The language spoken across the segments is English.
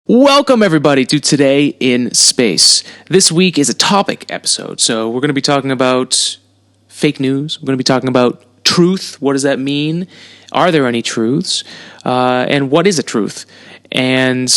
Welcome, everybody, to Today in Space. This week is a topic episode, so we're going to be talking about fake news. We're going to be talking about truth. What does that mean? Are there any truths? And what is a truth? And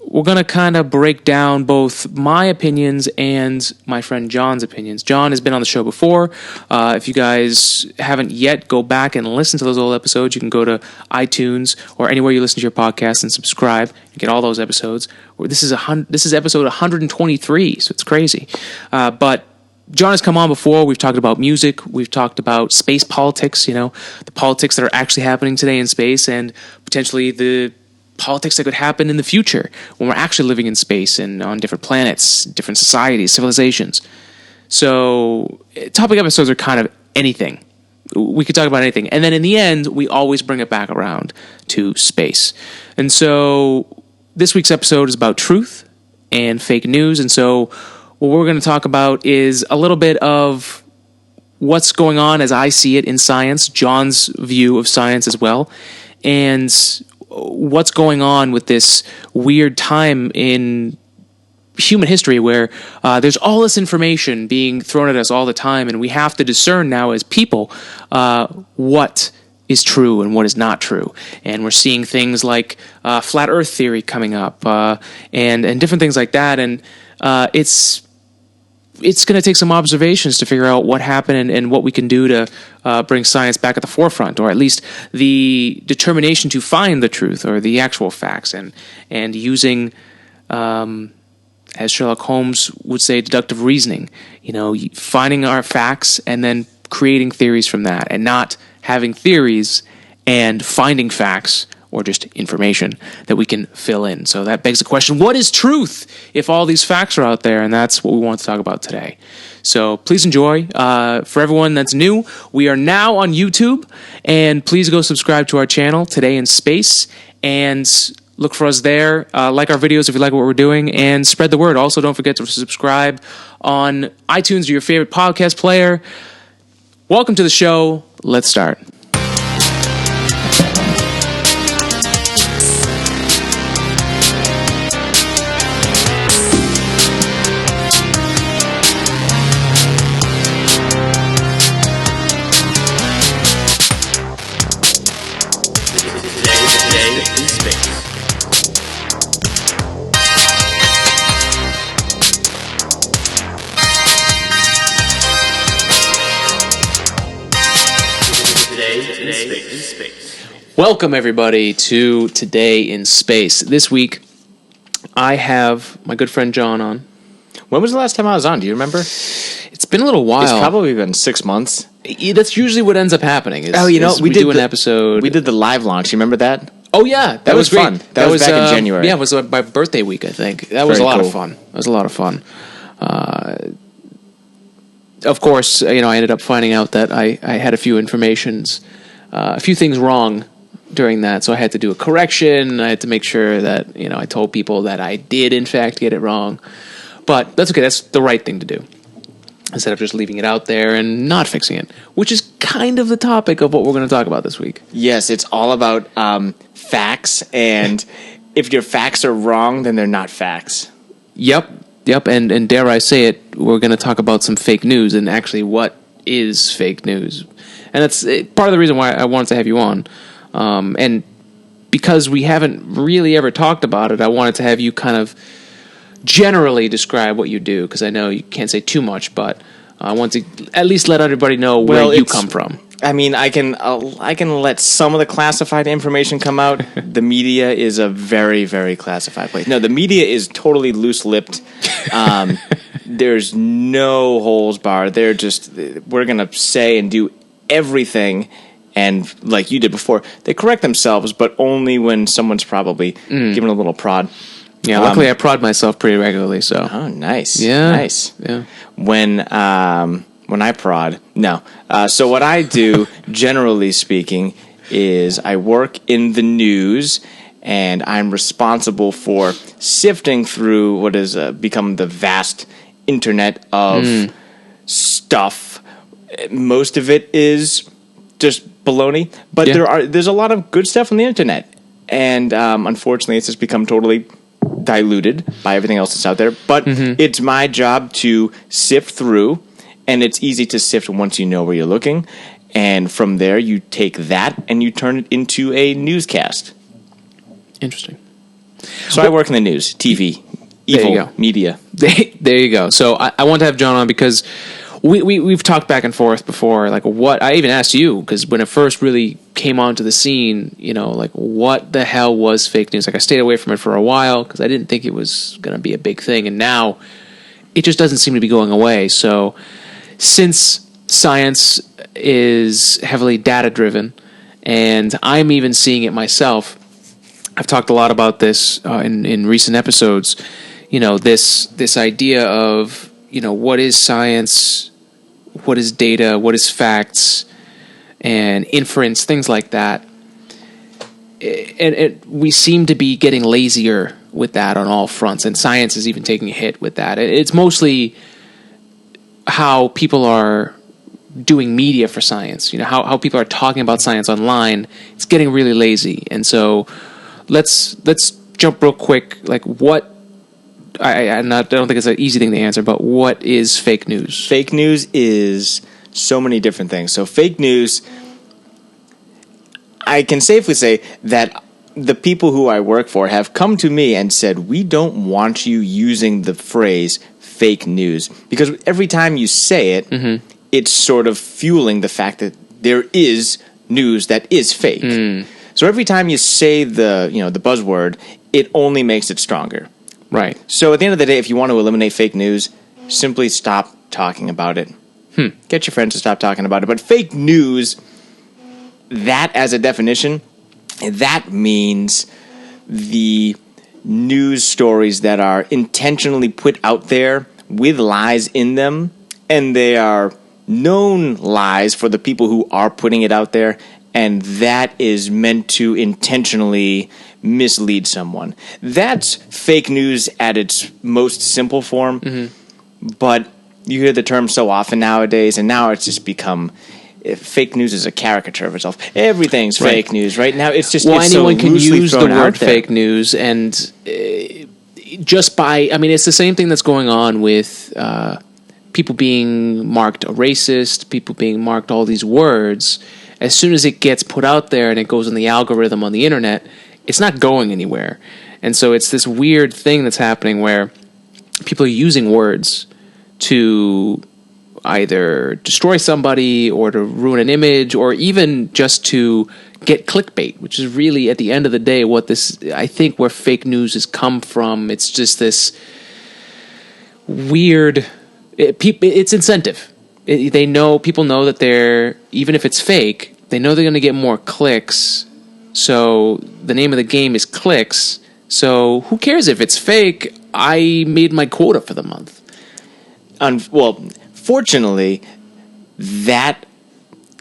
we're going to kind of break down both my opinions and my friend John's opinions. John has been on the show before. If you guys haven't yet, go back and listen to those old episodes. You can go to iTunes or anywhere you listen to your podcast and subscribe and get all those episodes. This is episode 123, so it's crazy. But John has come on before. We've talked about music. We've talked about space politics, the politics that are actually happening today in space and potentially the politics that could happen in the future when we're actually living in space and on different planets, different societies, civilizations. So topic episodes are kind of anything. We could talk about anything. And then in the end, we always bring it back around to space. And so this week's episode is about truth and fake news. And so what we're going to talk about is a little bit of what's going on as I see it in science, John's view of science as well, and what's going on with this weird time in human history where there's all this information being thrown at us all the time, and we have to discern now as people what is true and what is not true. And we're seeing things like flat Earth theory coming up and different things like that. And it's going to take some observations to figure out what happened and what we can do to bring science back at the forefront, or at least the determination to find the truth or the actual facts, and using, as Sherlock Holmes would say, deductive reasoning, finding our facts and then creating theories from that, and not having theories and finding facts or just information that we can fill in. So that begs the question, what is truth if all these facts are out there? And that's what we want to talk about today. So please enjoy. For everyone that's new, we are now on YouTube, and please go subscribe to our channel, Today in Space, and look for us there. Like our videos if you like what we're doing, and spread the word. Also, don't forget to subscribe on iTunes or your favorite podcast player. Welcome to the show. Let's start. Welcome, everybody, to Today in Space. This week, I have my good friend John on. When was the last time I was on? Do you remember? It's been a little while. It's probably been 6 months. That's usually what ends up happening. We do an episode. We did the live launch. You remember that? Oh, yeah. That was great. Fun. That was back in January. Yeah, it was my birthday week, I think. That was a lot of fun. It was a lot of fun. Of course, I ended up finding out that I had a few things wrong during that, so I had to do a correction. I had to make sure that I told people that I did in fact get it wrong, but that's okay. That's the right thing to do, instead of just leaving it out there and not fixing it, which is kind of the topic of what we're going to talk about this week. Yes, it's all about facts, and if your facts are wrong, then they're not facts. Yep, and dare I say it, we're going to talk about some fake news and actually what is fake news, and that's part of the reason why I wanted to have you on. And because we haven't really ever talked about it, I wanted to have you kind of generally describe what you do, because I know you can't say too much, but I want to at least let everybody know where you come from. I mean, I can let some of the classified information come out. The media is a very, very classified place. No, the media is totally loose-lipped. There's no holes barred. We're going to say and do everything. And like you did before, they correct themselves, but only when someone's probably giving a little prod. Yeah, luckily I prod myself pretty regularly. So. Oh, nice. Yeah, nice. Yeah. When I prod, no. So what I do, generally speaking, is I work in the news, and I'm responsible for sifting through what has become the vast internet of stuff. Most of it is just baloney, but there's a lot of good stuff on the internet, and unfortunately, it's just become totally diluted by everything else that's out there. But it's my job to sift through, and it's easy to sift once you know where you're looking. And from there, you take that and you turn it into a newscast. Interesting. So I work in the news, TV, evil media. There you go. So I want to have John on because we've talked back and forth before. Like, what I even asked you, because when it first really came onto the scene, like, what the hell was fake news? Like, I stayed away from it for a while because I didn't think it was going to be a big thing, and now it just doesn't seem to be going away. So since science is heavily data driven, and I'm even seeing it myself, I've talked a lot about this in recent episodes. This idea of what is science, what is data, what is facts, and inference, things like that. And we seem to be getting lazier with that on all fronts, and science is even taking a hit with that. It's mostly how people are doing media for science, how people are talking about science online. It's getting really lazy. And so let's jump real quick. Like, what, I don't think it's an easy thing to answer, but what is fake news? Fake news is so many different things. So fake news, I can safely say that the people who I work for have come to me and said, we don't want you using the phrase fake news, because every time you say it, it's sort of fueling the fact that there is news that is fake. So every time you say the buzzword, it only makes it stronger. Right. So at the end of the day, if you want to eliminate fake news, simply stop talking about it. Get your friends to stop talking about it. But fake news, that as a definition, that means the news stories that are intentionally put out there with lies in them, and they are known lies for the people who are putting it out there, and that is meant to intentionally mislead someone. That's fake news at its most simple form, but you hear the term so often nowadays, and now it's just become... fake news is a caricature of itself. Everything's fake news right now. It's just anyone so can use the word there. Fake news, and just by it's the same thing that's going on with people being marked a racist, people being marked all these words. As soon as it gets put out there and it goes in the algorithm on the internet, it's not going anywhere. And so it's this weird thing that's happening where people are using words to either destroy somebody or to ruin an image or even just to get clickbait, which is really at the end of the day I think where fake news has come from. It's just this weird, it's incentive. People know that even if it's fake, they know they're going to get more clicks. So the name of the game is clicks. So who cares if it's fake? I made my quota for the month. Fortunately, that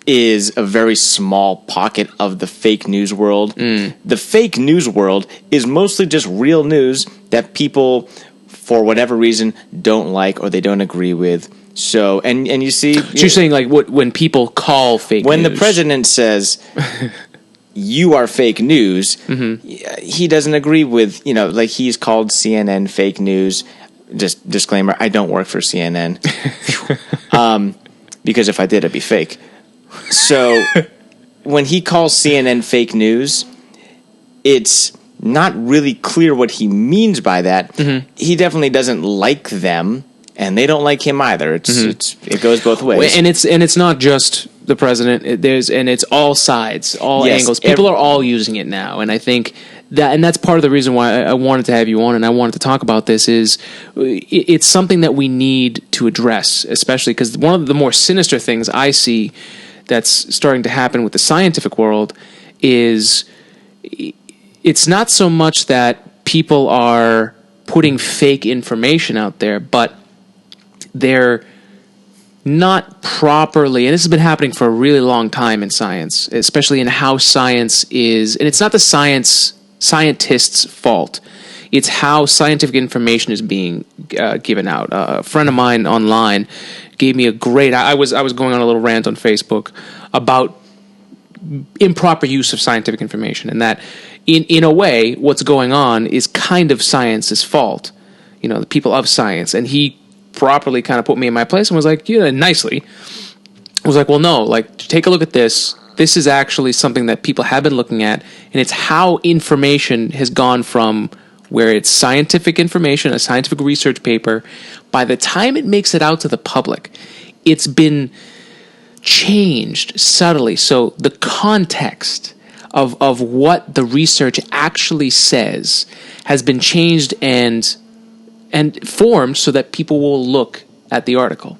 is a very small pocket of the fake news world. The fake news world is mostly just real news that people, for whatever reason, don't like or they don't agree with. So, and you see... So you're saying, like, when people call fake news... When the president says, you are fake news, he doesn't agree with, like he's called CNN fake news. Just disclaimer, I don't work for CNN. Because if I did, it'd be fake. So when he calls CNN fake news, it's not really clear what he means by that. He definitely doesn't like them, and they don't like him either. It goes both ways. And it's not just the president. It's all sides, all angles. People are all using it now, and I think that's part of the reason why I wanted to have you on and I wanted to talk about this. Is it's something that we need to address, especially because one of the more sinister things I see that's starting to happen with the scientific world is it's not so much that people are putting fake information out there, but they're not properly, and this has been happening for a really long time in science, especially in how science is, and it's not the scientists' fault. It's how scientific information is being given out. A friend of mine online gave me a great... I was going on a little rant on Facebook about improper use of scientific information, and that in a way what's going on is kind of science's fault, the people of science. And he properly kind of put me in my place and was like, nicely, was like, well, no, like, take a look at this. This is actually something that people have been looking at, and it's how information has gone from where it's scientific information, a scientific research paper, by the time it makes it out to the public, it's been changed subtly. So the context of what the research actually says has been changed and formed so that people will look at the article.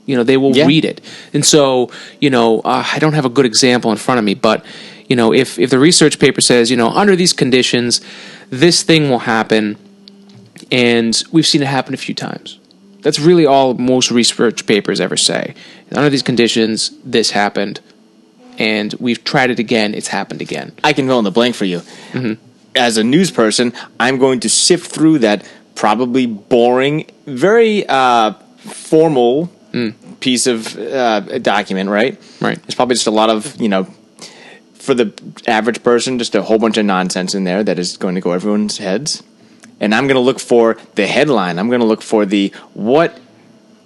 They will read it. And so, I don't have a good example in front of me, but, if the research paper says, under these conditions, this thing will happen, and we've seen it happen a few times. That's really all most research papers ever say. Under these conditions, this happened, and we've tried it again, it's happened again. I can fill in the blank for you. Mm-hmm. As a news person, I'm going to sift through that probably boring, very formal piece of document, right? Right. There's probably just a lot of, for the average person, just a whole bunch of nonsense in there that is going to go everyone's heads. And I'm going to look for the headline. I'm going to look for what,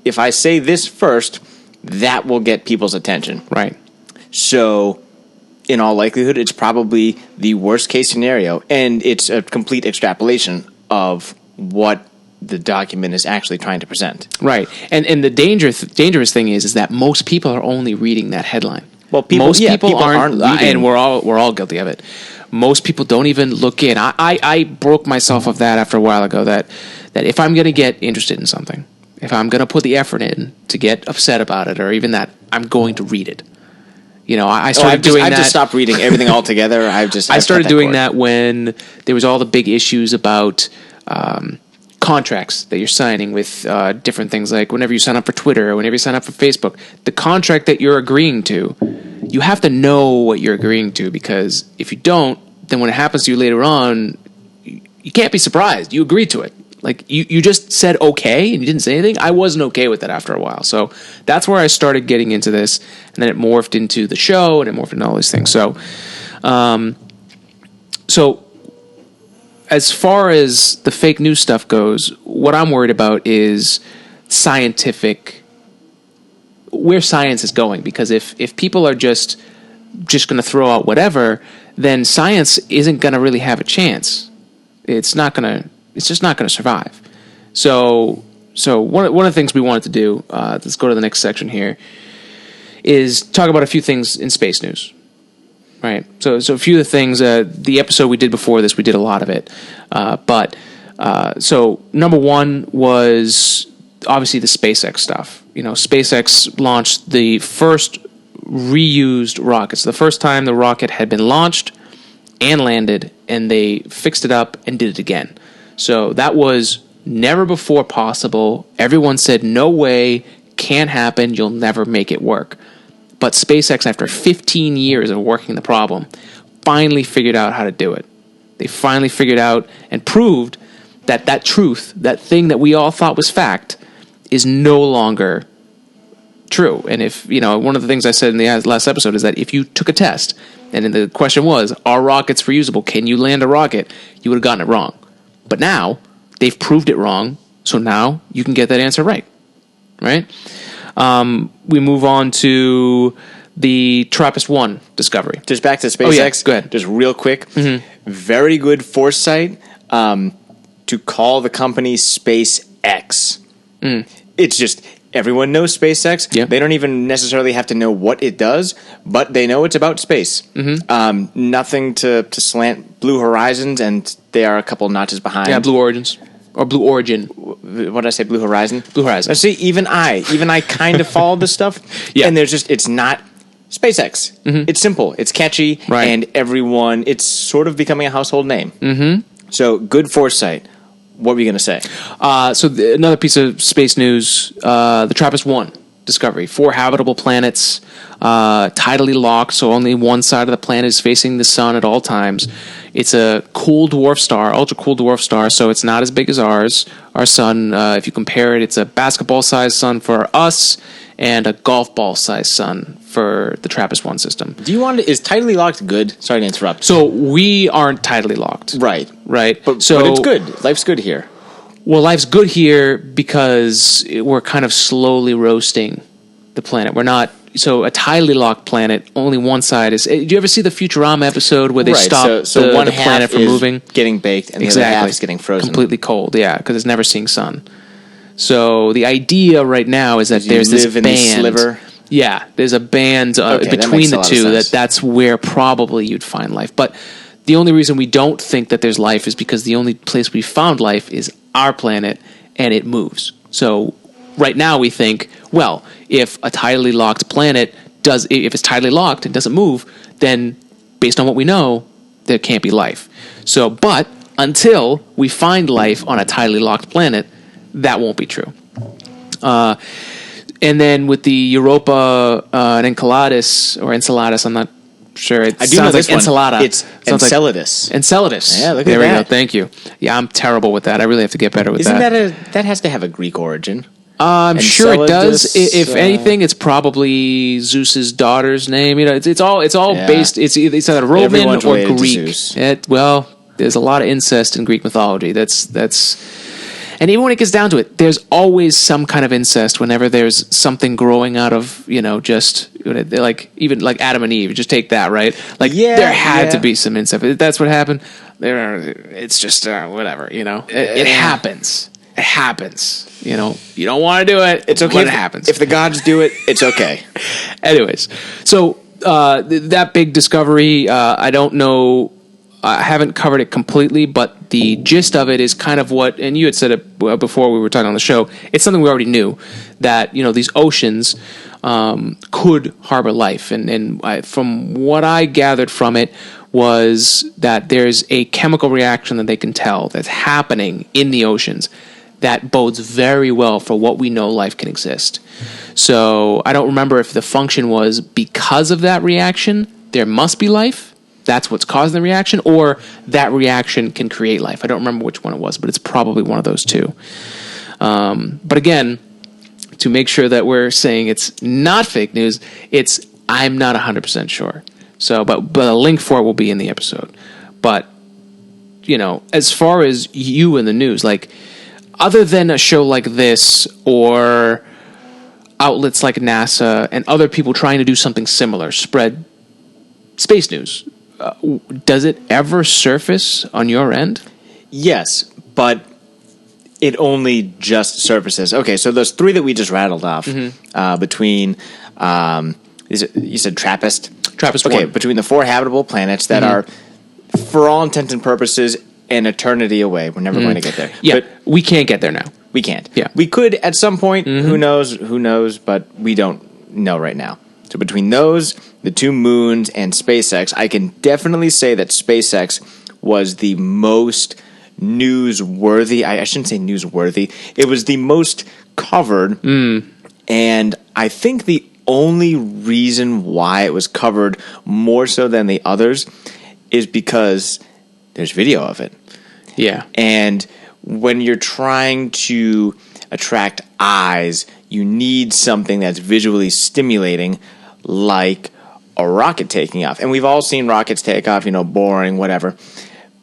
if I say this first, that will get people's attention. Right. So, in all likelihood, it's probably the worst case scenario. And it's a complete extrapolation of what the document is actually trying to present. Right. And the dangerous thing is that most people are only reading that headline. Well, people aren't reading. And we're all guilty of it. Most people don't even look in. I broke myself of that after a while ago, that if I'm going to get interested in something, if I'm going to put the effort in to get upset about it, or even that, I'm going to read it. I started doing that. I've just stopped reading everything altogether. I started doing that when there was all the big issues about contracts that you're signing with different things, like whenever you sign up for Twitter or whenever you sign up for Facebook, the contract that you're agreeing to, you have to know what you're agreeing to, because if you don't, then when it happens to you later on, you can't be surprised. You agreed to it. Like, you just said okay and you didn't say anything. I wasn't okay with that after a while. So that's where I started getting into this, and then it morphed into the show, and it morphed into all these things. So as far as the fake news stuff goes, what I'm worried about is where science is going. Because if people are just going to throw out whatever, then science isn't going to really have a chance. It's just not going to survive. So one of the things we wanted to do, let's go to the next section here, is talk about a few things in space news. Right. So a few of the things, the episode we did before this, we did a lot of it. So number one was obviously the SpaceX stuff. SpaceX launched the first reused rockets. The first time the rocket had been launched and landed, and they fixed it up and did it again. So that was never before possible. Everyone said, no way, can't happen, you'll never make it work. But SpaceX, after 15 years of working the problem, finally figured out how to do it. They finally figured out and proved that truth, that thing that we all thought was fact, is no longer true. And if, one of the things I said in the last episode is that if you took a test, and the question was, are rockets reusable? Can you land a rocket? You would have gotten it wrong. But now, they've proved it wrong, so now you can get that answer right. Right? We move on to the TRAPPIST-1 discovery. Just back to SpaceX. Oh, yeah. Go ahead. Just real quick. Mm-hmm. Very good foresight to call the company SpaceX. It's just, everyone knows SpaceX. Yeah. They don't even necessarily have to know what it does, but they know it's about space. Mm-hmm. Nothing to slant Blue Horizons, and they are a couple notches behind. Yeah, Blue Origins. Or Blue Origin. What did I say? Blue Horizon? Blue Horizon. Now, see, even I kind of follow this stuff. Yeah. And it's not SpaceX. Mm-hmm. It's simple. It's catchy. Right. And it's sort of becoming a household name. Mm-hmm. So, good foresight. What were you going to say? Another piece of space news, the TRAPPIST-1 discovery. 4 habitable planets, tidally locked, so only one side of the planet is facing the sun at all times. It's a cool dwarf star, ultra cool dwarf star, so it's not as big as our sun. If you compare it, it's a basketball-sized sun for us, and a golf ball sized sun for the TRAPPIST-1 system. Is tidally locked good? Sorry to interrupt. So we aren't tidally locked. Right. But it's good. Life's good here. Well, life's good here because we're kind of slowly roasting the planet. We're not... So a tidally locked planet, only one side is... Do you ever see the Futurama episode where they stop one the planet from moving? Getting baked, and the other half is getting frozen. Completely cold, yeah, because it's never seeing sun. So the idea right now is that there's this band... sliver. Yeah, there's a band between the two that's where probably you'd find life. But the only reason we don't think that there's life is because the only place we found life is our planet, and it moves. So... Right now, we think, well, if a tidally locked planet if it's tidally locked and doesn't move, then based on what we know, there can't be life. So, but until we find life on a tidally locked planet, that won't be true. And then with the Europa and Enceladus, I'm not sure. It sounds like Encelada. It's Enceladus. Enceladus. Yeah, look at that. There we go. that. Thank you. Yeah, I'm terrible with that. I really have to get better with that. That has to have a Greek origin? I'm sure it does. If anything, it's probably Zeus's daughter's name. You know, it's all based. It's either Roman or Greek. There's a lot of incest in Greek mythology. And even when it gets down to it, there's always some kind of incest whenever there's something growing out of, just like even like Adam and Eve. Just take that, right? There had to be some incest. That's what happened. It's just whatever. It happens. It happens. You don't want to do it. It's okay. But it happens. If the gods do it, it's okay. Anyways, so that big discovery, I don't know. I haven't covered it completely, but the gist of it is kind of what, and you had said it before we were talking on the show, it's something we already knew, that, these oceans could harbor life. And from what I gathered from it was that there's a chemical reaction that they can tell that's happening in the oceans that bodes very well for what we know life can exist. So I don't remember if the function was because of that reaction, there must be life. That's what's causing the reaction, or that reaction can create life. I don't remember which one it was, but it's probably one of those two. But again, to make sure that we're saying it's not fake news, I'm not 100% sure. So, but a link for it will be in the episode. But, as far as you in the news, like, other than a show like this or outlets like NASA and other people trying to do something similar, spread space news, does it ever surface on your end? Yes, but it only just surfaces. Okay, so those three that we just rattled off between, you said TRAPPIST? TRAPPIST-1. Okay, between the 4 habitable planets that are, for all intents and purposes, an eternity away. We're never going to get there. Yeah, but we can't get there now. We can't. Yeah. We could at some point. Who knows, but we don't know right now. So between those, the 2 moons, and SpaceX, I can definitely say that SpaceX was the most newsworthy. I shouldn't say newsworthy. It was the most covered. And I think the only reason why it was covered more so than the others is because there's video of it. Yeah. And when you're trying to attract eyes, you need something that's visually stimulating, like a rocket taking off. And we've all seen rockets take off, boring, whatever.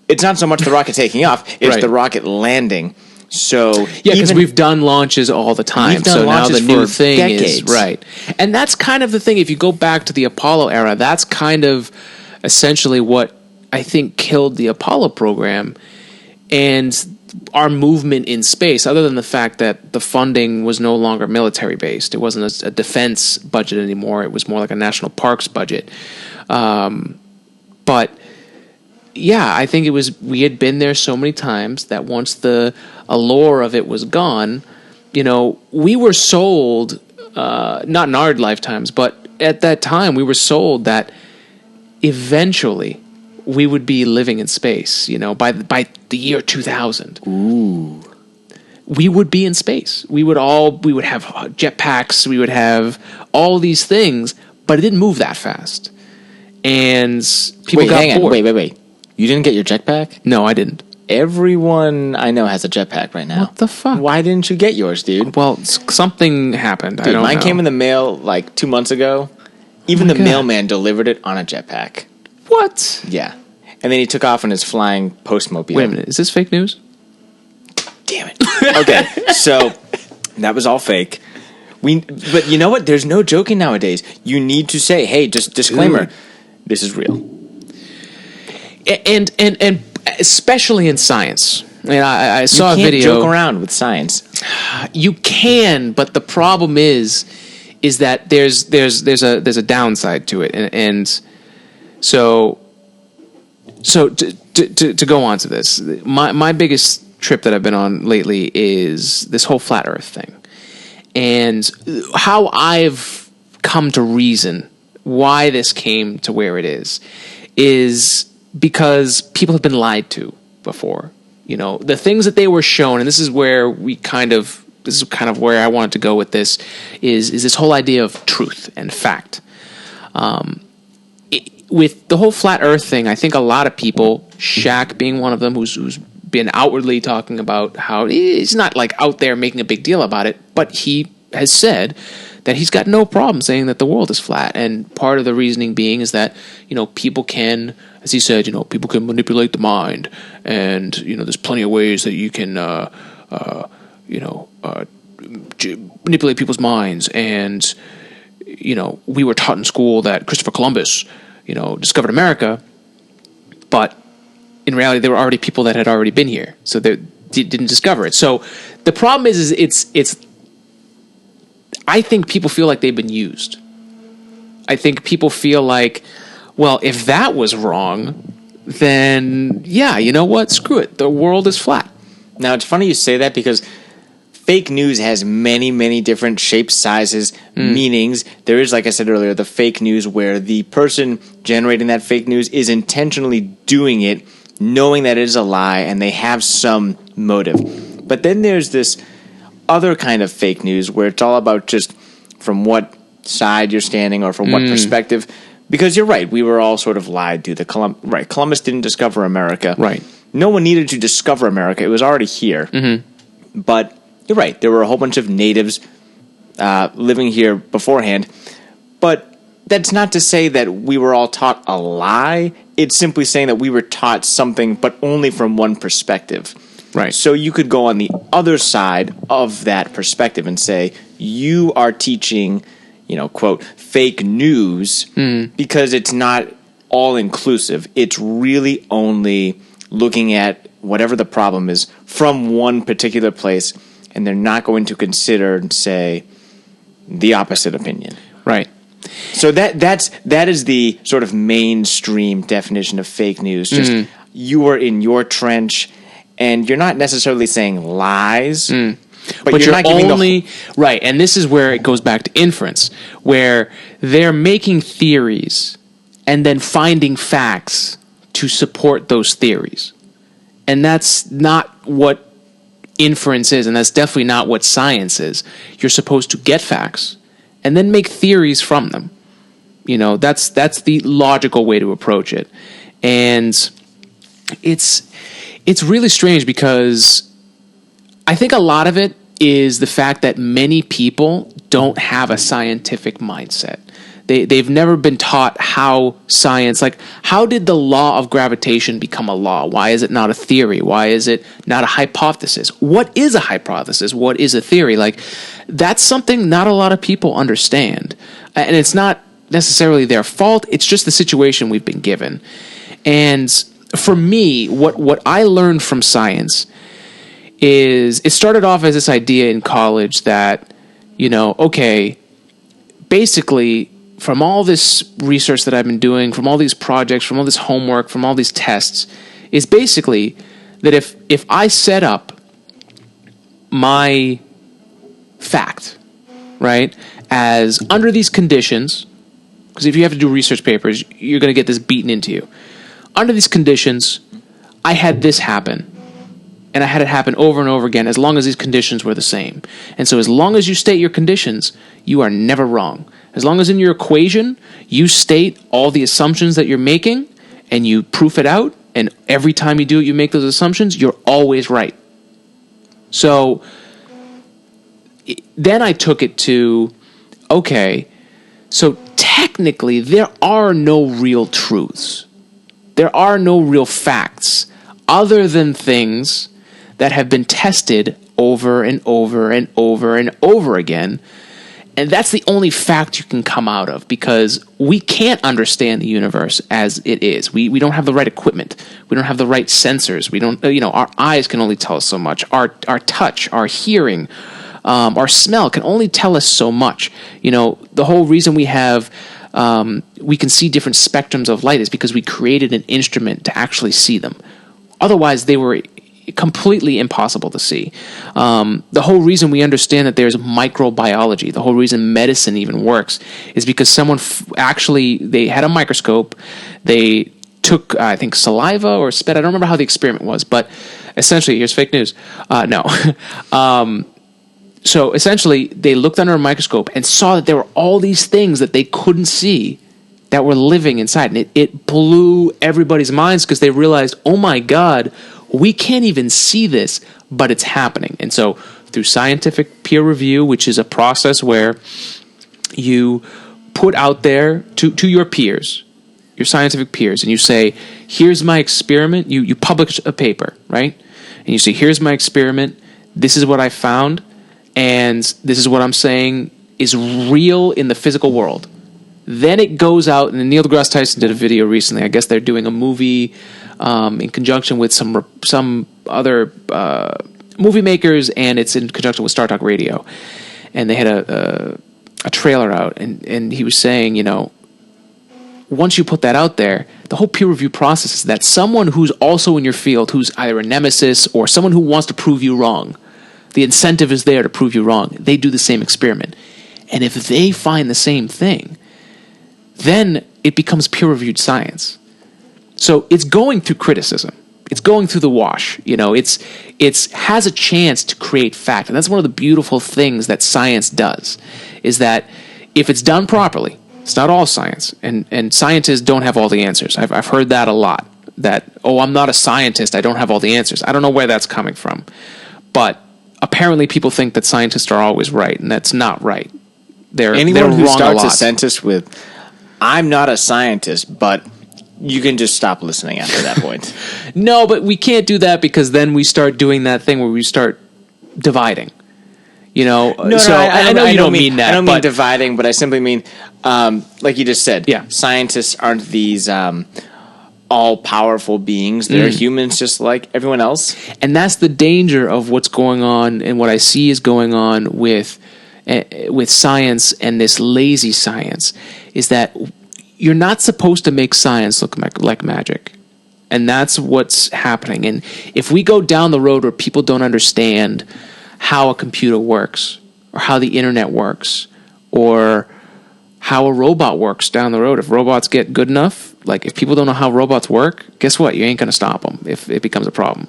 It's not so much the rocket taking off, it's the rocket landing. So yeah, because we've done launches all the time. So now the new thing is right. And that's kind of the thing. If you go back to the Apollo era, that's kind of essentially what I think killed the Apollo program and our movement in space, other than the fact that the funding was no longer military based. It wasn't a defense budget anymore. It was more like a national parks budget. But yeah, I think we had been there so many times that once the allure of it was gone, we were sold, not in our lifetimes, but at that time we were sold that eventually we would be living in space, by the year 2000. Ooh. We would be in space. We would have jetpacks, we would have all these things, but it didn't move that fast. And people got bored. Wait. You didn't get your jetpack? No, I didn't. Everyone I know has a jetpack right now. What the fuck? Why didn't you get yours, dude? Well, something happened. Dude, I don't mine know. came in the mail like 2 months ago. Even the God. mailman delivered it on a jetpack. What? Yeah. And then he took off on his flying postmobile. Wait a minute. Is this fake news? Damn it. Okay, so that was all fake. But you know what? There's no joking nowadays. You need to say, hey, just disclaimer, this is real. And especially in science. I mean, I saw a video. You can't joke around with science. You can, but the problem is that there's a downside to it, and so to go on to this, my biggest trip that I've been on lately is this whole flat Earth thing, and how I've come to reason why this came to where it is because people have been lied to before. You know, the things that they were shown, and this is kind of where I wanted to go with this, is this whole idea of truth and fact. With the whole flat Earth thing, I think a lot of people, Shaq being one of them, who's been outwardly talking about how he's not like out there making a big deal about it, but he has said that he's got no problem saying that the world is flat. And part of the reasoning being is that, you know, people can, as he said, you know, people can manipulate the mind, and, you know, there's plenty of ways that you can, manipulate people's minds. And, you know, we were taught in school that Christopher Columbus, you know, discovered America, but in reality, there were already people that had already been here, so they didn't discover it. So the problem is it's. I think people feel like they've been used. I think people feel like, well, if that was wrong, then yeah, you know what? Screw it. The world is flat. Now, it's funny you say that because fake news has many, many different shapes, sizes, meanings. There is, like I said earlier, the fake news where the person generating that fake news is intentionally doing it, knowing that it is a lie, and they have some motive. But then there's this other kind of fake news where it's all about just from what side you're standing or from what perspective. Because you're right, we were all sort of lied to. Columbus didn't discover America. Right. No one needed to discover America. It was already here. Mm-hmm. But you're right, there were a whole bunch of natives living here beforehand. But that's not to say that we were all taught a lie. It's simply saying that we were taught something, but only from one perspective. Right. So you could go on the other side of that perspective and say, you are teaching, you know, quote, fake news because it's not all inclusive. It's really only looking at whatever the problem is from one particular place, and they're not going to consider, say, the opposite opinion. Right. So that is the sort of mainstream definition of fake news. Just you are in your trench, and you're not necessarily saying lies, but you're not giving right. And this is where it goes back to inference, where they're making theories and then finding facts to support those theories, and that's not what inference is, and that's definitely not what science is. You're supposed to get facts and then make theories from them. You know, that's the logical way to approach it. And it's really strange because I think a lot of it is the fact that many people don't have a scientific mindset. They've never been taught how science, like, how did the law of gravitation become a law? Why is it not a theory? Why is it not a hypothesis? What is a hypothesis? What is a theory? Like, that's something not a lot of people understand. And it's not necessarily their fault. It's just the situation we've been given. And for me, what I learned from science is it started off as this idea in college that, you know, okay, basically, from all this research that I've been doing, from all these projects, from all this homework, from all these tests, is basically that if I set up my fact, right, as under these conditions, because if you have to do research papers, you're going to get this beaten into you. Under these conditions, I had this happen. And I had it happen over and over again as long as these conditions were the same. And so as long as you state your conditions, you are never wrong. As long as in your equation, you state all the assumptions that you're making and you proof it out And every time you do it, you make those assumptions, you're always right. So then I took it to, okay, so technically there are no real truths. There are no real facts other than things that have been tested over and over and over and over again. And that's the only fact you can come out of, because we can't understand the universe as it is. We don't have the right equipment. We don't have the right sensors. We don't, our eyes can only tell us so much. Our touch, our hearing, our smell can only tell us so much. The whole reason we have, we can see different spectrums of light is because we created an instrument to actually see them. Otherwise, they were completely impossible to see. The whole reason we understand that there's microbiology, the whole reason medicine even works, is because someone they had a microscope, they took, I think, saliva or spit. I don't remember how the experiment was, but essentially, here's fake news. No. So essentially, they looked under a microscope and saw that there were all these things that they couldn't see that were living inside. And it blew everybody's minds, because they realized, oh my God, we can't even see this, but it's happening. And so through scientific peer review, which is a process where you put out there to your peers, your scientific peers, and you say, here's my experiment. You publish a paper, right? And you say, here's my experiment. This is what I found. And this is what I'm saying is real in the physical world. Then it goes out, and Neil deGrasse Tyson did a video recently. I guess they're doing a movie in conjunction with some other movie makers, and it's in conjunction with Star Talk Radio. And they had a trailer out, and he was saying, once you put that out there, the whole peer review process is that someone who's also in your field, who's either a nemesis or someone who wants to prove you wrong, the incentive is there to prove you wrong. They do the same experiment. And if they find the same thing, then it becomes peer-reviewed science. So it's going through criticism. It's going through the wash. It's has a chance to create fact. And that's one of the beautiful things that science does, is that if it's done properly, it's not all science. And scientists don't have all the answers. I've heard that a lot, that, I'm not a scientist, I don't have all the answers. I don't know where that's coming from. But apparently people think that scientists are always right, and that's not right. Anyone who starts a sentence with, I'm not a scientist, but you can just stop listening after that point. No, but we can't do that, because then we start doing that thing where we start dividing. I know you don't mean that. I don't mean dividing, but I simply mean, like you just said, yeah. Scientists aren't these all-powerful beings. They're humans just like everyone else. And that's the danger of what's going on, and what I see is going on with science, and this lazy science, is that you're not supposed to make science look like magic. And that's what's happening. And if we go down the road where people don't understand how a computer works, or how the internet works, or how a robot works down the road, if robots get good enough, like if people don't know how robots work, guess what? You ain't going to stop them if it becomes a problem,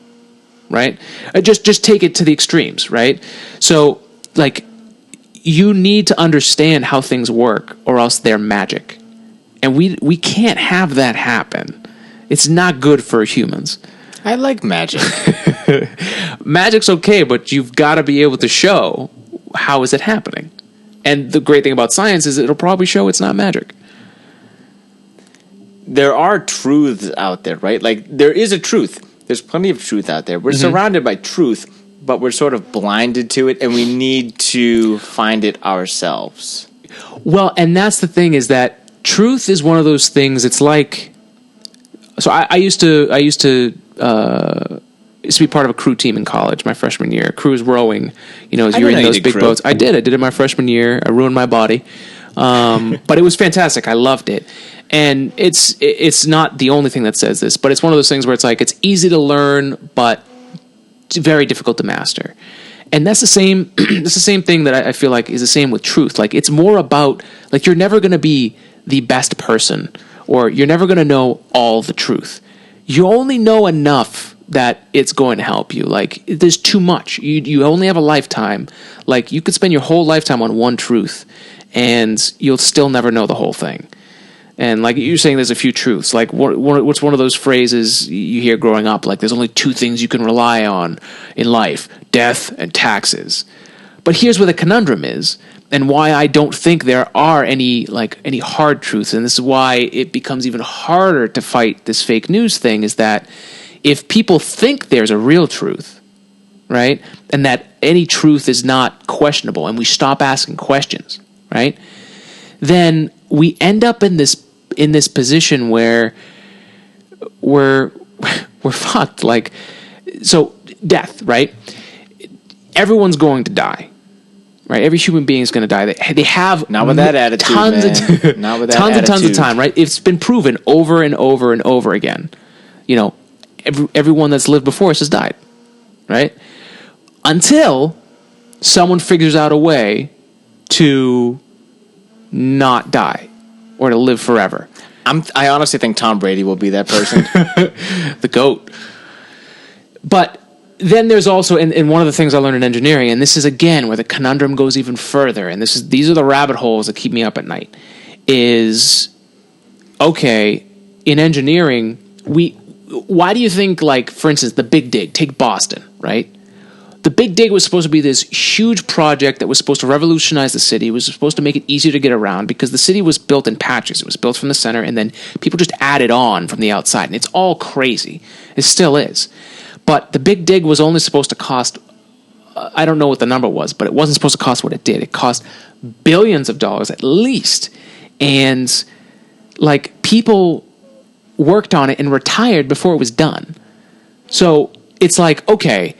right? Just take it to the extremes, right? So, you need to understand how things work, or else they're magic. And we can't have that happen. It's not good for humans. I like magic. Magic's okay, but you've got to be able to show how is it happening. And the great thing about science is it'll probably show it's not magic. There are truths out there, right? There is a truth. There's plenty of truth out there. We're surrounded by truth, but we're sort of blinded to it, and we need to find it ourselves. Well, and that's the thing, is that truth is one of those things. It's like, so I used to be part of a crew team in college my freshman year. Crew is rowing, as you're in those big boats. I did it my freshman year. I ruined my body, but it was fantastic. I loved it. And it's not the only thing that says this, but it's one of those things where it's like, it's easy to learn, but it's very difficult to master. And that's the same. That's the same thing that I feel like is the same with truth. It's more about, you're never going to be the best person, or you're never going to know all the truth. You only know enough that it's going to help you. There's too much. You only have a lifetime. You could spend your whole lifetime on one truth, and you'll still never know the whole thing. And like you're saying, there's a few truths. Like what's one of those phrases you hear growing up? Like there's only two things you can rely on in life: death and taxes. But here's where the conundrum is, and why I don't think there are any hard truths. And this is why it becomes even harder to fight this fake news thing, is that if people think there's a real truth, right, and that any truth is not questionable, and we stop asking questions, right, then we end up in this position where we're fucked. Like, so death, right? Everyone's going to die, right? Every human being is going to die. They have not with that attitude, not with that tons attitude. and tons of time, right? It's been proven over and over and over again. You know, everyone that's lived before us has died, right? Until someone figures out a way to not die or to live forever. I honestly think Tom Brady will be that person. The GOAT. But then there's also, and one of the things I learned in engineering, and this is again where the conundrum goes even further, and these are the rabbit holes that keep me up at night, is, okay, in engineering, why do you think, like, for instance, the Big Dig, take Boston, right? The Big Dig was supposed to be this huge project that was supposed to revolutionize the city. It was supposed to make it easier to get around because the city was built in patches. It was built from the center, and then people just added on from the outside. And it's all crazy. It still is. But the Big Dig was only supposed to cost, I don't know what the number was, but it wasn't supposed to cost what it did. It cost billions of dollars at least. And, like, people worked on it and retired before it was done. So it's like, okay,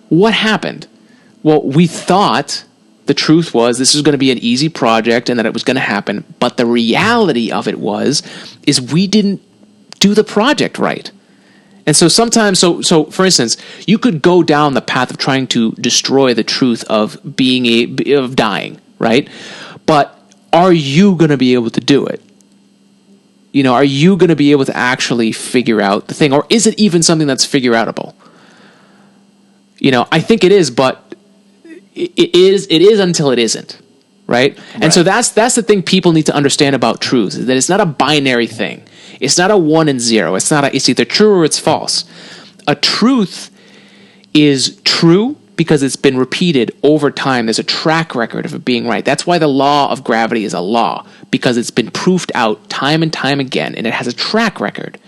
what happened? Well, we thought the truth was this was going to be an easy project and that it was going to happen, but the reality of it is we didn't do the project right. And so sometimes, so for instance, you could go down the path of trying to destroy the truth of of dying, right? But are you going to be able to do it? You know, are you going to be able to actually figure out the thing, or is it even something that's figure outable? You know, I think it is, but it is until it isn't, right? And so that's the thing people need to understand about truth, is that it's not a binary thing. It's not a 1 and 0. It's either true or it's false. A truth is true because it's been repeated over time. There's a track record of it being right. That's why the law of gravity is a law, because it's been proved out time and time again, and it has a track record.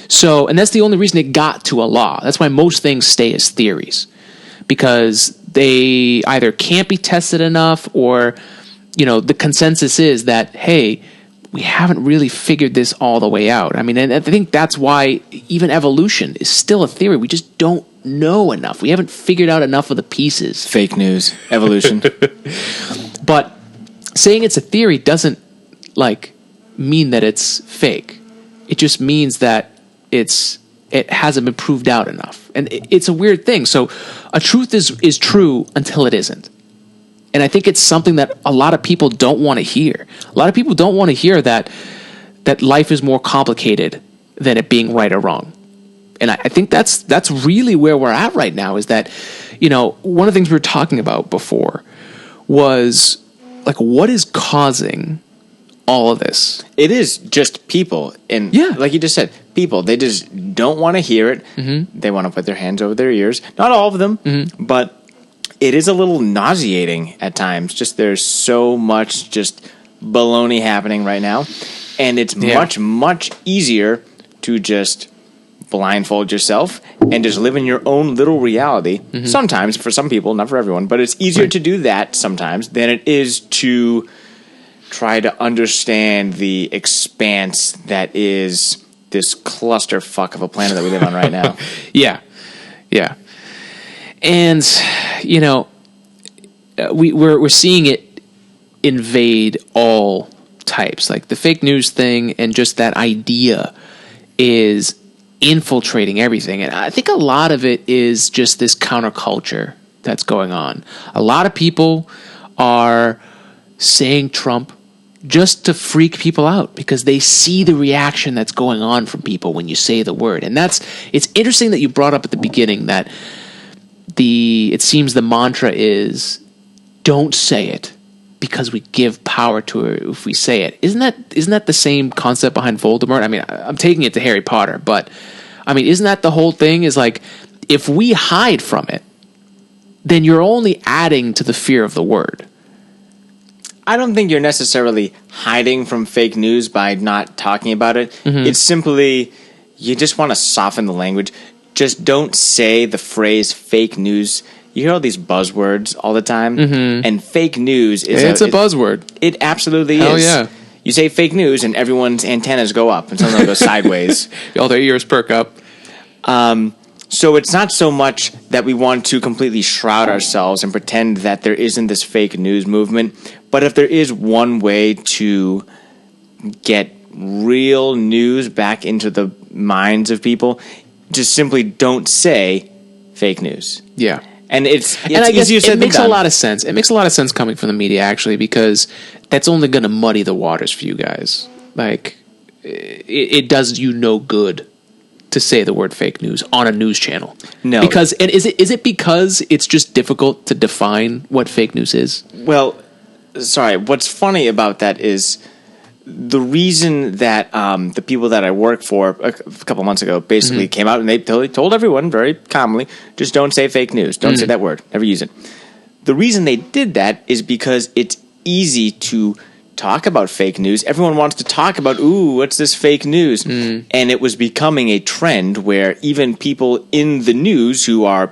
So, and that's the only reason it got to a law. That's why most things stay as theories, because they either can't be tested enough, or, you know, the consensus is that, hey, we haven't really figured this all the way out. I mean, and I think that's why even evolution is still a theory. We just don't know enough. We haven't figured out enough of the pieces. Fake news, evolution. But saying it's a theory doesn't, like, mean that it's fake. It just means that it hasn't been proved out enough. And it's a weird thing. So a truth is true until it isn't. And I think it's something that a lot of people don't want to hear. A lot of people don't want to hear that life is more complicated than it being right or wrong. And I think that's really where we're at right now, is that, you know, one of the things we were talking about before was, like, what is causing all of this? It is just people. And like you just said, people, they just don't want to hear it. Mm-hmm. They want to put their hands over their ears. Not all of them, but it is a little nauseating at times. Just there's so much just baloney happening right now. And it's much, much easier to just blindfold yourself and just live in your own little reality. Mm-hmm. Sometimes, for some people, not for everyone, but it's easier to do that sometimes than it is to try to understand the expanse that is this clusterfuck of a planet that we live on right now. Yeah. And, you know, we're seeing it invade all types. Like the fake news thing and just that idea is infiltrating everything. And I think a lot of it is just this counterculture that's going on. A lot of people are saying Trump just to freak people out because they see the reaction that's going on from people when you say the word. And it's interesting that you brought up at the beginning that it seems the mantra is don't say it, because we give power to it if we say it. Isn't that the same concept behind Voldemort? I mean, I'm taking it to Harry Potter, but I mean, isn't that the whole thing? Is like, if we hide from it, then you're only adding to the fear of the word. I don't think you're necessarily hiding from fake news by not talking about it. It's simply, you just want to soften the language. Just don't say the phrase fake news. You hear all these buzzwords all the time, and fake news is a buzzword. It absolutely Hell is. Yeah. You say fake news, and everyone's antennas go up, and some of them go sideways. All their ears perk up. So it's not so much that we want to completely shroud ourselves and pretend that there isn't this fake news movement, but if there is one way to get real news back into the minds of people, just simply don't say fake news. Yeah. And it's and I guess easier said it makes than a done. lot of sense. It makes a lot of sense coming from the media, actually, because that's only going to muddy the waters for you guys. Like, it does you no good to say the word fake news on a news channel. No. Because, and is it because it's just difficult to define what fake news is? Well, sorry. What's funny about that is the reason that the people that I work for a couple months ago basically came out and they told everyone very calmly, just don't say fake news. Don't say that word. Never use it. The reason they did that is because it's easy to talk about fake news. Everyone wants to talk about, ooh, what's this fake news? And it was becoming a trend where even people in the news who are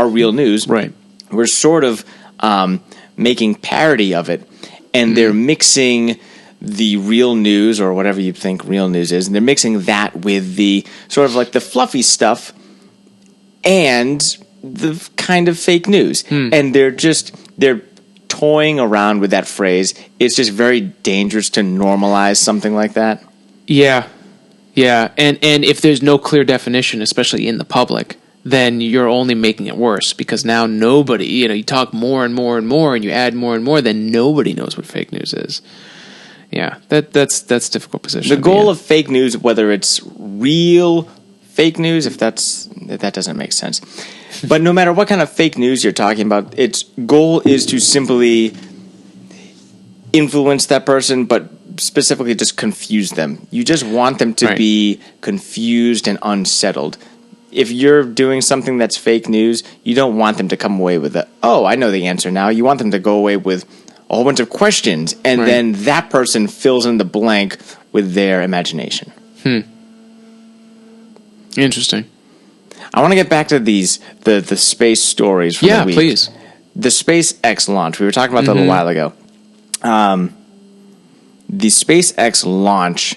real news, Right. were sort of making parody of it. And they're mixing the real news, or whatever you think real news is, and they're mixing that with the sort of like the fluffy stuff and the kind of fake news. And they're toying around with that phrase. It's just very dangerous to normalize something like that. Yeah. Yeah. And if there's no clear definition, especially in the public, then you're only making it worse, because now nobody, you talk more and more and more and you add more and more, then nobody knows what fake news is. Yeah, that's a difficult position. The goal of fake news, whether it's real fake news, if that doesn't make sense. But no matter what kind of fake news you're talking about, its goal is to simply influence that person, but specifically just confuse them. You just want them to be confused and unsettled. If you're doing something that's fake news, you don't want them to come away with oh, I know the answer now. You want them to go away with a whole bunch of questions, and then that person fills in the blank with their imagination. Interesting. I want to get back to the space stories from the week. Yeah, please. The SpaceX launch. We were talking about that a while ago. The SpaceX launch,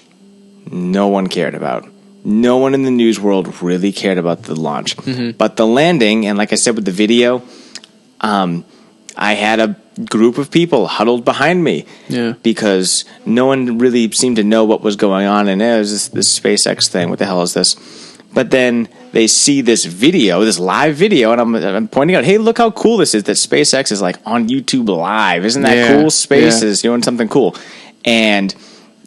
no one cared about. No one in the news world really cared about the launch. But the landing, and like I said with the video, I had a group of people huddled behind me because no one really seemed to know what was going on. And it was this SpaceX thing. What the hell is this? But then they see this video, this live video, and I'm pointing out, hey, look how cool this is, that SpaceX is like on YouTube Live. Isn't that cool? Space is doing something cool. And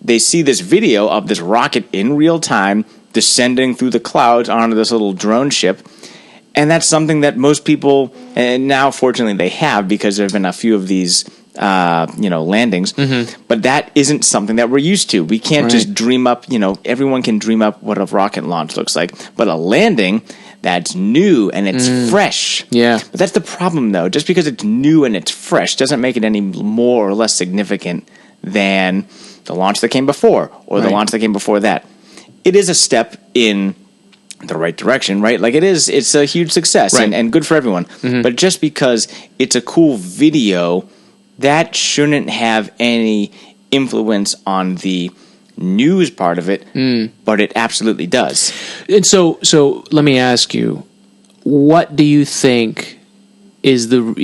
they see this video of this rocket in real time descending through the clouds onto this little drone ship. And that's something that most people, and now fortunately they have, because there have been a few of these, landings. But that isn't something that we're used to. We can't just dream up, everyone can dream up what a rocket launch looks like. But a landing, that's new and it's fresh. Yeah. But that's the problem, though. Just because it's new and it's fresh doesn't make it any more or less significant than the launch that came before, or the launch that came before that. It is a step in the right direction, right? Like it's a huge success and good for everyone. But just because it's a cool video, that shouldn't have any influence on the news part of it, but it absolutely does. And so let me ask you, what do you think what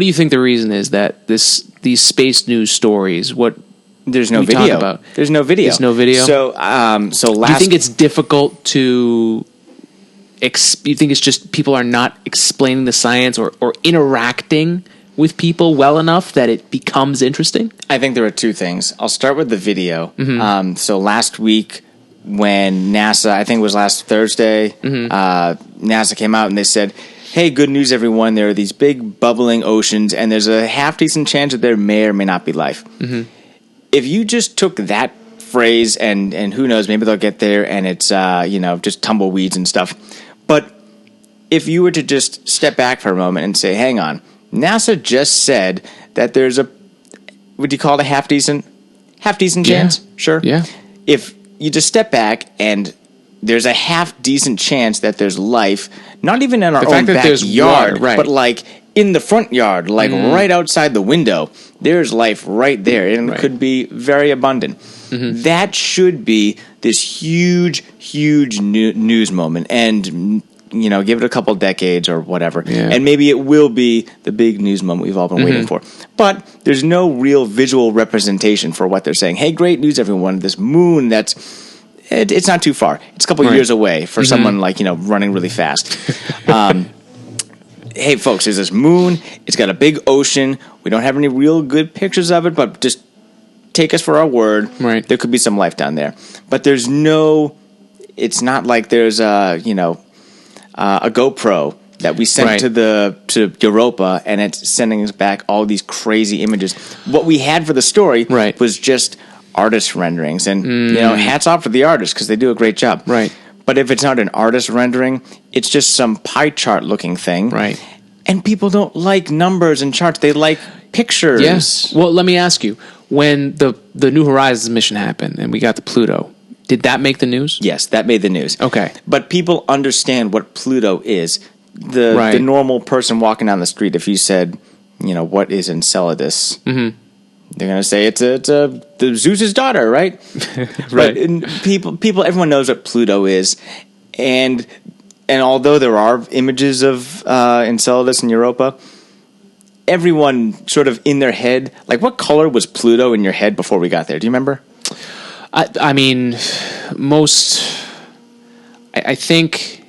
do you think the reason is that these space news stories, There's no video. There's no video. There's no video. So last. Do you think it's difficult to? You think it's just people are not explaining the science or interacting with people well enough that it becomes interesting? I think there are two things. I'll start with the video. So last week, when NASA, I think it was last Thursday, NASA came out and they said, hey, good news, everyone. There are these big bubbling oceans, and there's a half decent chance that there may or may not be life. Mm-hmm. If you just took that phrase and who knows, maybe they'll get there and it's, just tumbleweeds and stuff. But if you were to just step back for a moment and say, hang on, NASA just said that there's would you call it a half decent chance? Sure. Yeah. If you just step back and there's a half decent chance that there's life, not even in our own backyard, right, but like in the front yard, like right outside the window, there's life right there, and it could be very abundant. Mm-hmm. That should be this huge news moment, and give it a couple decades or whatever, and maybe it will be the big news moment we've all been waiting for. But there's no real visual representation for what they're saying. Hey, great news, everyone! This moon it's not too far. It's a couple years away for someone running really fast. Hey, folks, there's this moon. It's got a big ocean. We don't have any real good pictures of it, but just take us for our word. Right. There could be some life down there. But there's it's not like there's a GoPro that we sent to Europa, and it's sending us back all these crazy images. What we had for the story was just artist renderings, and hats off to the artists because they do a great job. Right. But if it's not an artist rendering, it's just some pie chart looking thing. Right. And people don't like numbers and charts; they like pictures. Yes. Well, let me ask you: when the New Horizons mission happened and we got to Pluto, did that make the news? Yes, that made the news. Okay. But people understand what Pluto is. The normal person walking down the street, if you said, what is Enceladus? Mm-hmm. They're gonna say it's the Zeus's daughter, right? Right. But everyone knows what Pluto is, and although there are images of Enceladus and Europa, everyone sort of in their head, like what color was Pluto in your head before we got there? Do you remember? I mean, I think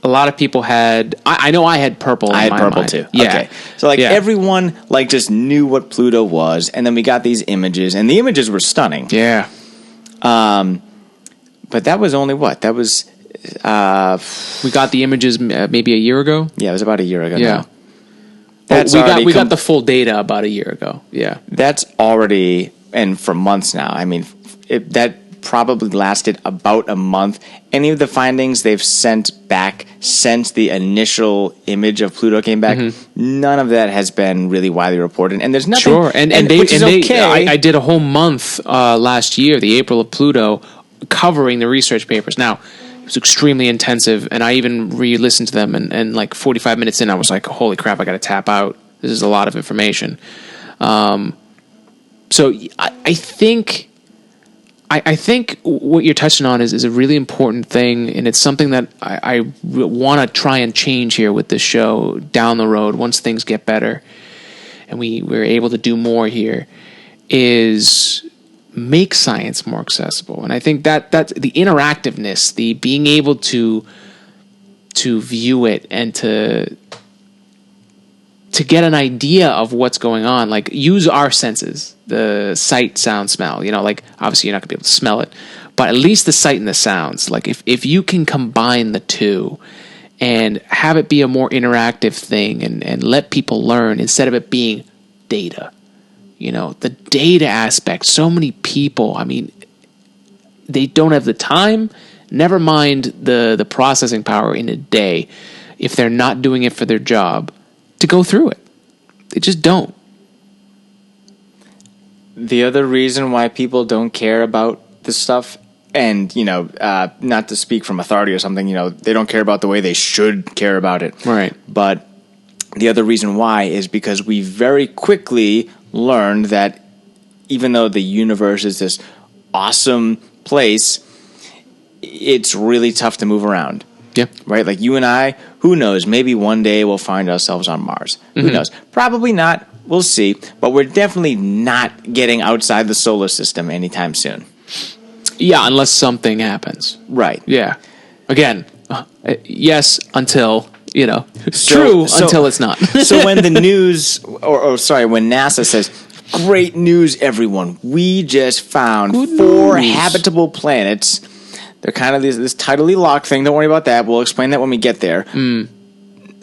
a lot of people had. I know I had purple. I had purple mind. too. Yeah. Okay. So everyone just knew what Pluto was, and then we got these images, and the images were stunning. Yeah. But that was only what? That was. We got the images maybe a year ago. Yeah, it was about a year ago. Yeah. Now. We got the full data about a year ago. Yeah. That's already, and for months now. I mean, that probably lasted about a month. Any of the findings they've sent back since the initial image of Pluto came back, none of that has been really widely reported. And there's nothing. Sure, I did a whole month last year, the April of Pluto, covering the research papers. Now, it was extremely intensive, and I even re-listened to them, and like 45 minutes in, I was like, holy crap, I got to tap out. This is a lot of information. So I think what you're touching on is a really important thing, and it's something that I want to try and change here with this show down the road once things get better and we're able to do more here, is make science more accessible. And I think that's the interactiveness, the being able to view it and to get an idea of what's going on, like use our senses, the sight, sound, smell, like obviously you're not gonna be able to smell it, but at least the sight and the sounds, like if you can combine the two and have it be a more interactive thing and let people learn instead of it being data, the data aspect, so many people, I mean, they don't have the time, never mind the processing power in a day, if they're not doing it for their job, to go through it. They just don't. The other reason why people don't care about this stuff, and, not to speak from authority or something, they don't care about the way they should care about it. Right. But the other reason why is because we very quickly learned that even though the universe is this awesome place, it's really tough to move around. Yeah. Right? Like you and I, who knows? Maybe one day we'll find ourselves on Mars. Who knows? Probably not. We'll see. But we're definitely not getting outside the solar system anytime soon. Yeah, unless something happens. Right. Yeah. Again, yes, until, until it's not. So when the news, when NASA says, great news, everyone, we just found 4 habitable planets. They're kind of this tidally locked thing. Don't worry about that. We'll explain that when we get there.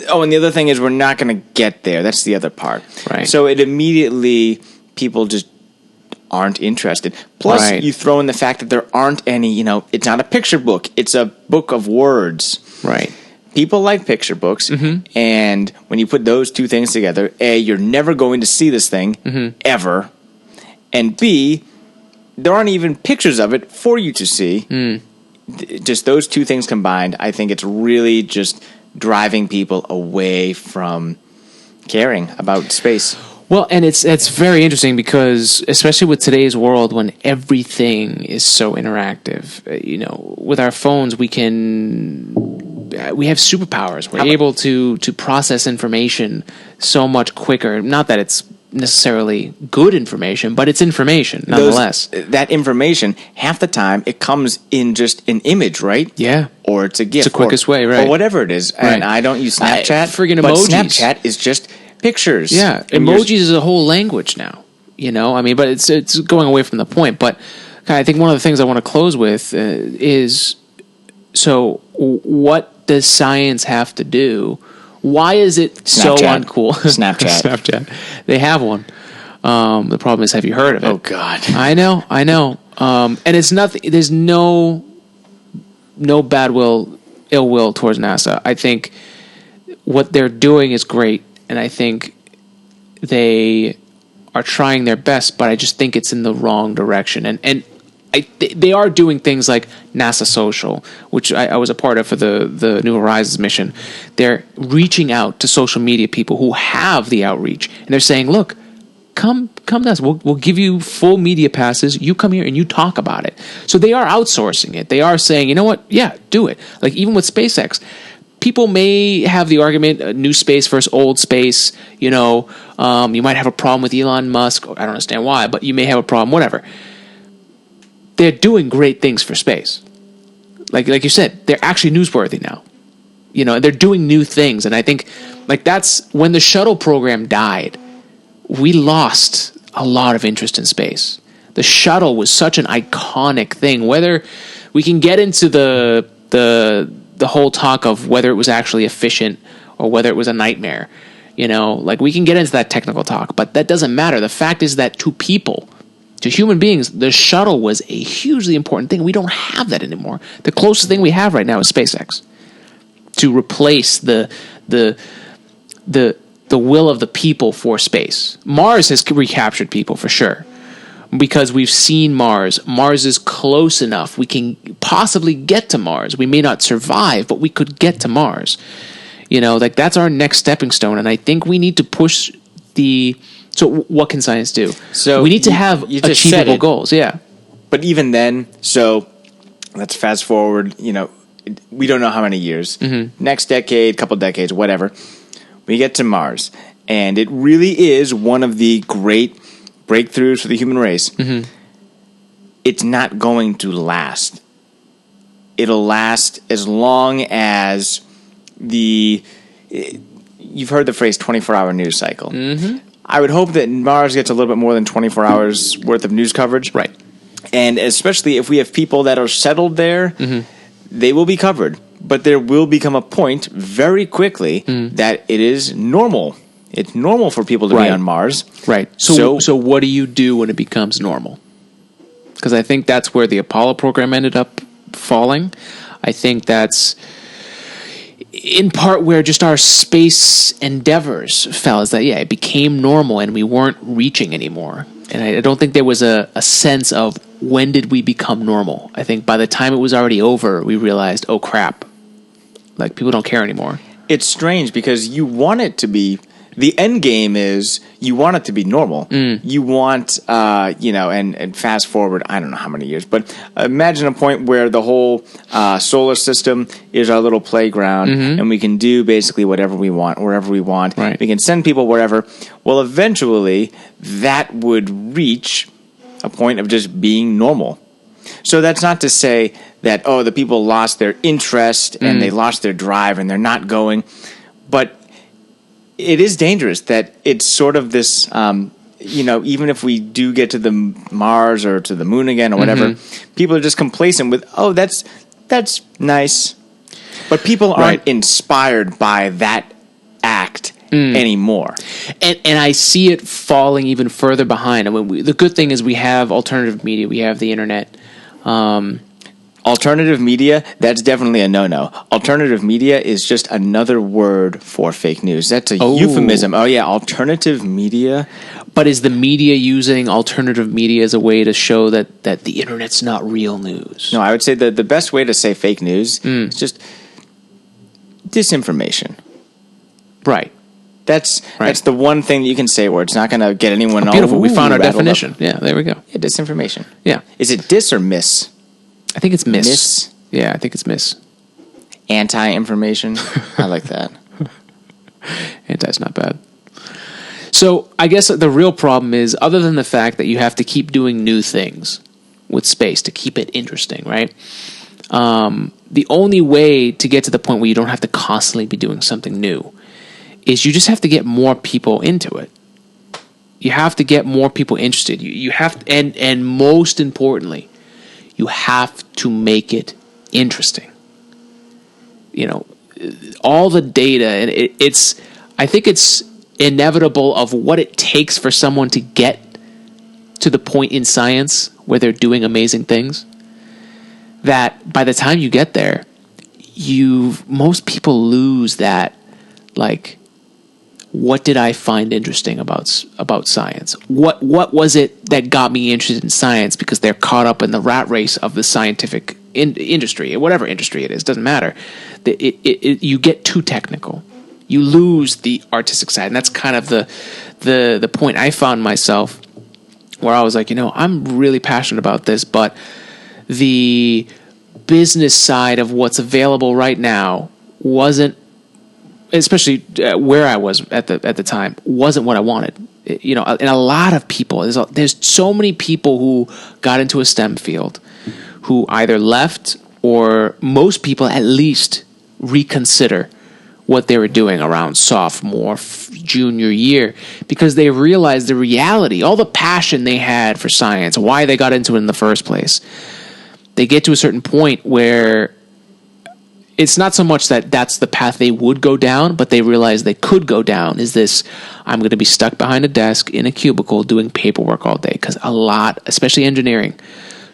Oh, and the other thing is we're not going to get there. That's the other part. Right. So it immediately, people just aren't interested. Plus, you throw in the fact that there aren't any, it's not a picture book. It's a book of words. Right. People like picture books. And when you put those two things together, A, you're never going to see this thing ever. And B, there aren't even pictures of it for you to see. Just those two things combined, I think it's really just driving people away from caring about space. Well, and it's very interesting because, especially with today's world, when everything is so interactive, with our phones, we have superpowers. We're able to process information so much quicker. Not that it's necessarily good information, but it's information nonetheless. That information, half the time, it comes in just an image, right? Yeah. Or it's a GIF. It's the quickest way, right? Or whatever it is. Right. And I don't use Snapchat. Friggin' but emojis. Snapchat is just pictures. Yeah, emojis is a whole language now. But it's going away from the point. But I think one of the things I want to close with is, so what does science have to do? Why is it so uncool? Snapchat. Snapchat. They have one. The problem is, have you heard of it? Oh God. I know. And it's nothing. There's no bad will, ill will towards NASA. I think what they're doing is great, and I think they are trying their best, but I just think it's in the wrong direction. And they are doing things like NASA Social, which I was a part of for the New Horizons mission. They're reaching out to social media people who have the outreach, and they're saying, look, come to us. We'll give you full media passes. You come here and you talk about it. So they are outsourcing it. They are saying, you know what? Yeah, do it. Like even with SpaceX, people may have the argument, new space versus old space. You might have a problem with Elon Musk. I don't understand why, but you may have a problem, whatever. They're doing great things for space. Like you said, they're actually newsworthy now. They're doing new things. And I think that's when the shuttle program died, we lost a lot of interest in space. The shuttle was such an iconic thing. Whether we can get into the whole talk of whether it was actually efficient or whether it was a nightmare, we can get into that technical talk, but that doesn't matter. The fact is that to people, to human beings, the shuttle was a hugely important thing. We don't have that anymore. The closest thing we have right now is SpaceX to replace the will of the people for space. Mars has recaptured people for sure, because we've seen Mars. Mars is close enough. We can possibly get to Mars. We may not survive, but we could get to Mars. That's our next stepping stone. And I think we need to push so what can science do? So we need to have achievable goals. Yeah. But even then, so let's fast forward, we don't know how many years. Next decade, couple decades, whatever. We get to Mars. And it really is one of the great breakthroughs for the human race. It's not going to last. It'll last as long as you've heard the phrase 24-hour news cycle. I would hope that Mars gets a little bit more than 24 hours worth of news coverage. Right. And especially if we have people that are settled there, they will be covered. But there will become a point very quickly that it is normal. It's normal for people to be on Mars. Right. So what do you do when it becomes normal? Because I think that's where the Apollo program ended up falling. I think that's in part where just our space endeavors fell, is that, it became normal and we weren't reaching anymore. And I don't think there was a sense of when did we become normal. I think by the time it was already over, we realized, oh crap, people don't care anymore. It's strange because you want it to be, the end game is you want it to be normal. You want, and fast forward, I don't know how many years, but imagine a point where the whole solar system is our little playground and we can do basically whatever we want, wherever we want. Right. We can send people wherever. Well, eventually that would reach a point of just being normal. So that's not to say that, the people lost their interest and they lost their drive and they're not going. But it is dangerous that it's sort of this, even if we do get to the Mars or to the moon again or whatever, people are just complacent with, that's nice. But people aren't inspired by that act anymore. And I see it falling even further behind. I mean, the good thing is we have alternative media. We have the internet. Alternative media, that's definitely a no-no. Alternative media is just another word for fake news. That's a euphemism. Oh, yeah, alternative media. But is the media using alternative media as a way to show that the internet's not real news? No, I would say that the best way to say fake news is just disinformation. Right. That's the one thing that you can say where it's not going to get anyone all beautiful. We found our rattled definition. up. Yeah, there we go. Yeah, disinformation. Yeah. Is it dis or miss? I think it's miss. Miss? Yeah, I think it's miss. Anti-information? I like that. Anti's not bad. So I guess the real problem is, other than the fact that you have to keep doing new things with space to keep it interesting, right? The only way to get to the point where you don't have to constantly be doing something new is you just have to get more people into it. You have to get more people interested. You have to, and most importantly, you have to make it interesting. You know, all the data, and I think it's inevitable of what it takes for someone to get to the point in science where they're doing amazing things, that by the time you get there, most people lose that, like, what did I find interesting about science? What was it that got me interested in science? Because they're caught up in the rat race of the scientific industry, whatever industry it is, doesn't matter. You get too technical. You lose the artistic side, and that's kind of the point I found myself, where I was like, I'm really passionate about this, but the business side of what's available right now wasn't, especially where I was at the time, wasn't what I wanted. And a lot of people, there's so many people who got into a STEM field who either left, or most people at least reconsider what they were doing around sophomore, junior year, because they realized the reality, all the passion they had for science, why they got into it in the first place. They get to a certain point where it's not so much that that's the path they would go down, but they realize they could go down, is this, I'm going to be stuck behind a desk in a cubicle doing paperwork all day. Because a lot, especially engineering,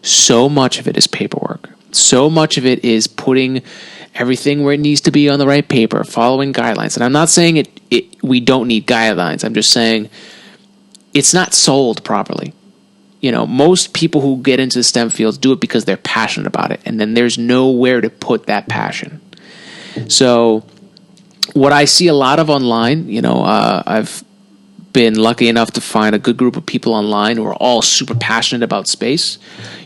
so much of it is paperwork. So much of it is putting everything where it needs to be on the right paper, following guidelines. And I'm not saying we don't need guidelines. I'm just saying it's not sold properly. Most people who get into the STEM fields do it because they're passionate about it, and then there's nowhere to put that passion. So what I see a lot of online, I've been lucky enough to find a good group of people online who are all super passionate about space.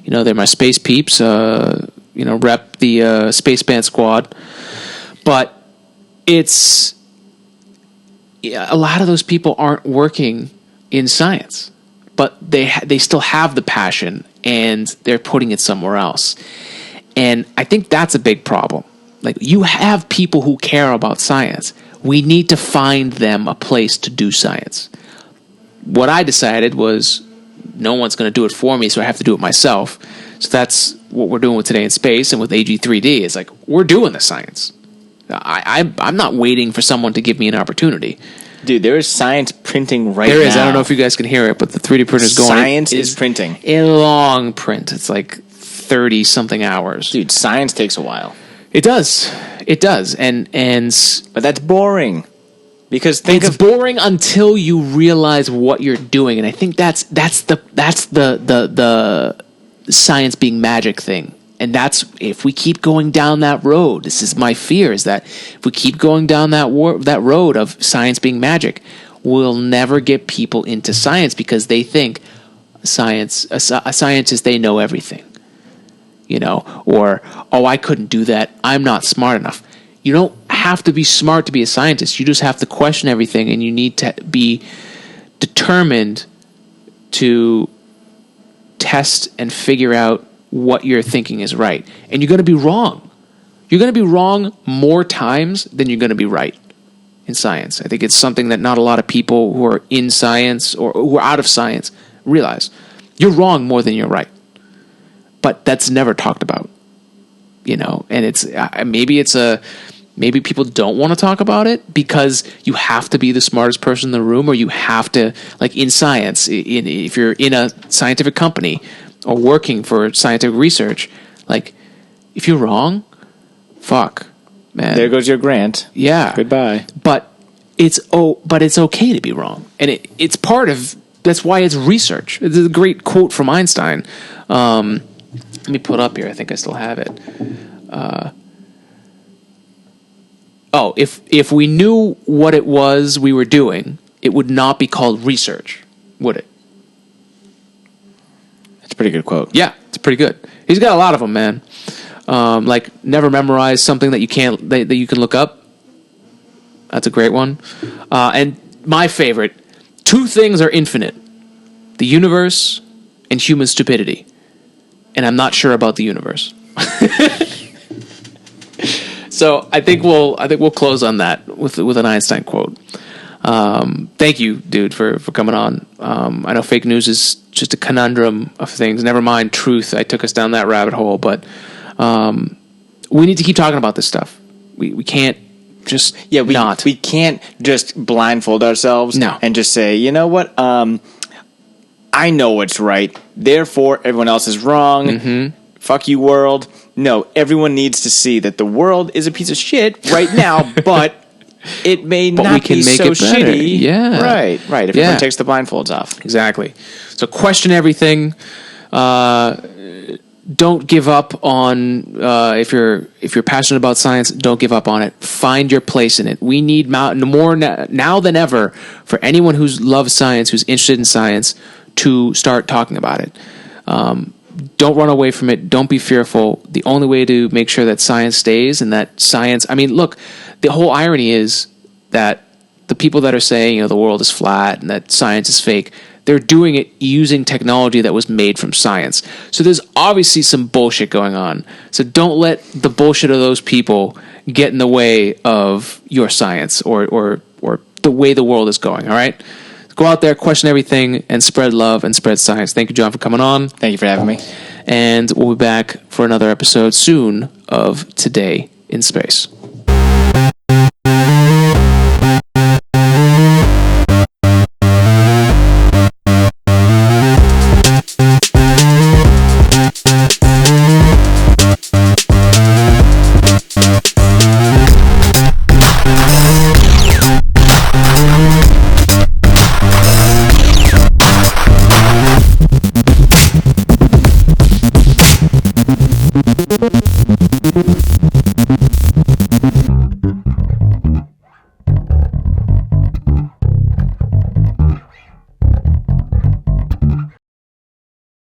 They're my space peeps, rep the Space Band Squad. But it's, a lot of those people aren't working in science, but they still have the passion, and they're putting it somewhere else. And I think that's a big problem. Like, you have people who care about science. We need to find them a place to do science. What I decided was, no one's going to do it for me, so I have to do it myself. So that's what we're doing with Today in Space and with AG3D. It's like, we're doing the science. I'm not waiting for someone to give me an opportunity. Dude, there is science printing right now. There is. I don't know if you guys can hear it, but the 3D printer is going. Science is printing. A long print. It's like 30-something hours. Dude, science takes a while. It does. It does. And but that's boring. Because it's boring until you realize what you're doing. And I think that's the science being magic thing. And that's, if we keep going down that road, this is my fear, is that if we keep going down that road of science being magic, we'll never get people into science, because they think a scientist, they know everything. Or, I couldn't do that, I'm not smart enough. You don't have to be smart to be a scientist. You just have to question everything, and you need to be determined to test and figure out what you're thinking is right. And you're going to be wrong. You're going to be wrong more times than you're going to be right in science. I think it's something that not a lot of people who are in science or who are out of science realize. You're wrong more than you're right. But that's never talked about. And it's maybe it's maybe people don't want to talk about it because you have to be the smartest person in the room, or you have to, like in science, if you're in a scientific company or working for scientific research, like if you're wrong, fuck, man. There goes your grant. Yeah. Goodbye. But it's okay to be wrong. And it's part of, that's why it's research. It's a great quote from Einstein. Let me put it up here. I think I still have it. If we knew what it was we were doing, it would not be called research, would it? That's a pretty good quote. Yeah, it's pretty good. He's got a lot of them, man. Like never memorize something that you can't that you can look up. That's a great one. And my favorite, 2 things are infinite: the universe and human stupidity. And I'm not sure about the universe. So I think we'll close on that with an Einstein quote. Thank you, dude, for coming on. I know fake news is just a conundrum of things. Never mind truth. I took us down that rabbit hole, but we need to keep talking about this stuff. We can't just we can't just blindfold ourselves and just say, you know what, I know what's right, therefore everyone else is wrong. Mm-hmm. Fuck you, world. No, everyone needs to see that the world is a piece of shit right now, but it may not be so shitty. Yeah. Right. If everyone takes the blindfolds off. Exactly. So question everything. Don't give up on if you're passionate about science. Don't give up on it. Find your place in it. We need more now than ever for anyone who loves science, who's interested in science, to start talking about it. Don't run away from it. Don't be fearful. The only way to make sure that science stays and that science... I mean, look, the whole irony is that the people that are saying, the world is flat and that science is fake, they're doing it using technology that was made from science. So there's obviously some bullshit going on. So don't let the bullshit of those people get in the way of your science or the way the world is going, all right? Go out there, question everything, and spread love and spread science. Thank you, John, for coming on. Thank you for having me. And we'll be back for another episode soon of Today in Space.